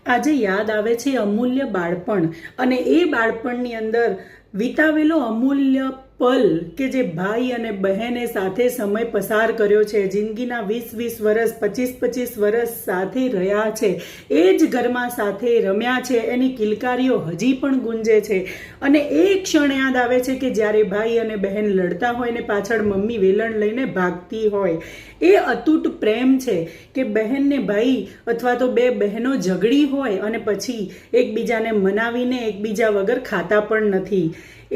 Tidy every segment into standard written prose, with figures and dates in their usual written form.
આજે યાદ આવે છે અમૂલ્ય બાળપણ, અને એ બાળપણની અંદર વિતાવેલો અમૂલ્ય પલ કે જે ભાઈ અને બહેને સાથે સમય પસાર કર્યો છે, જિંદગીના 20-20 વર્ષ 25-25 વર્ષ સાથે રહ્યા છે, એ જ ઘરમાં સાથે રમ્યા છે, એની કિલકારીઓ હજી પણ ગુંજે છે. અને એ ક્ષણ યાદ આવે છે કે જ્યારે ભાઈ અને બહેન લડતા હોય ને પાછળ મમ્મી વેલણ લઈને ભાગતી હોય. એ અતૂટ પ્રેમ છે કે બહેનને ભાઈ અથવા તો બે બહેનો ઝઘડી હોય અને પછી એકબીજાને મનાવીને એકબીજા વગર ખાતા પણ નથી.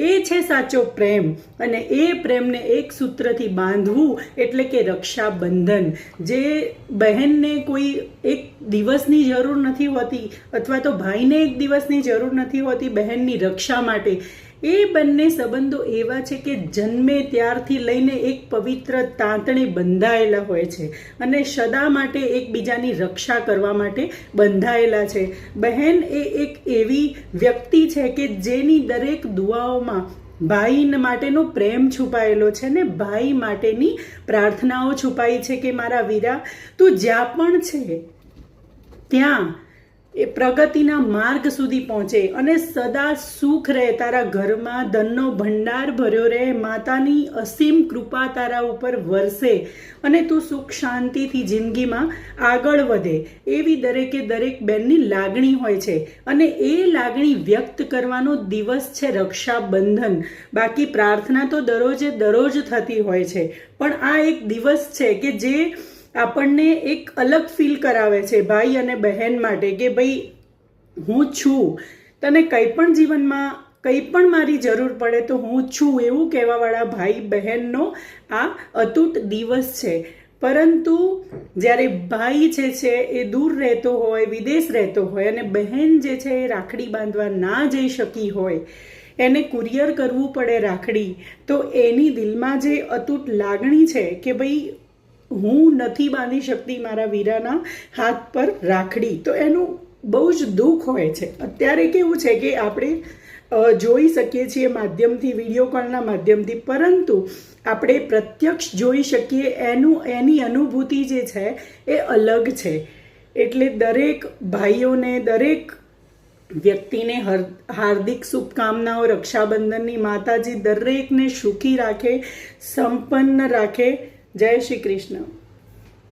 એ છે સાચો પ્રેમ. અને એ પ્રેમને એક સૂત્રથી બાંધવું એટલે કે રક્ષાબંધન. જે બહેનને કોઈ એક દિવસની જરૂર નથી હોતી અથવા તો ભાઈને એક દિવસની જરૂર નથી હોતી બહેનની રક્ષા માટે. એ બંને સંબંધો એવા છે કે જન્મે ત્યારથી લઈને એક પવિત્ર તાંતણે બંધાયેલા હોય છે અને સદા માટે એકબીજાની રક્ષા કરવા માટે બંધાયેલા છે. બહેન એ એક એવી વ્યક્તિ છે કે જેની દરેક દુઆઓમાં ભાઈ માટેનો પ્રેમ છુપાયેલો છે ને ભાઈ માટેની પ્રાર્થનાઓ છુપાઈ છે કે મારા વીરા, તું જ્યાં પણ છે ત્યાં એ પ્રગતિના માર્ગ સુધી પહોંચે અને સદા સુખ રહે, તારા ઘરમાં ધનનો ભંડાર ભર્યો રહે, માતાની અસીમ કૃપા તારા ઉપર વરસે અને તું સુખ શાંતિથી જિંદગીમાં આગળ વધે. એવી દરેકે દરેક બેનની લાગણી હોય છે અને એ લાગણી વ્યક્ત કરવાનો દિવસ છે રક્ષાબંધન. બાકી પ્રાર્થના તો દરરોજ થતી હોય છે, પણ આ એક દિવસ છે કે જે આપણને એક અલગ ફીલ કરાવે છે ભાઈ અને બહેન માટે કે ભાઈ હું છું, તને કંઈ પણ જીવનમાં કંઈ પણ મારી જરૂર પડે તો હું છું, એવું કહેવાવાળા ભાઈ બહેનનો આ અતૂટ દિવસ છે. પરંતુ જ્યારે ભાઈ છે એ દૂર રહેતો હોય, વિદેશ રહેતો હોય અને બહેન જે છે એ રાખડી બાંધવા ના જઈ શકી હોય, એને કુરિયર કરવું પડે રાખડી, તો એની દિલમાં જે અતૂટ લાગણી છે કે ભાઈ હું નથી બાંધી શકતી મારા વીરાના હાથ પર રાખડી, તો એનું બહુ જ દુઃખ હોય છે. અત્યારે કેવું છે કે આપણે જોઈ શકીએ છીએ માધ્યમથી, વિડીયો કોલના માધ્યમથી, પરંતુ આપણે પ્રત્યક્ષ જોઈ શકીએ એની અનુભૂતિ જે છે એ અલગ છે. એટલે દરેક ભાઈઓને, દરેક વ્યક્તિને હાર્દિક શુભકામનાઓ રક્ષાબંધનની. માતાજી દરેકને સુખી રાખે, સંપન્ન રાખે. જય શ્રી કૃષ્ણ.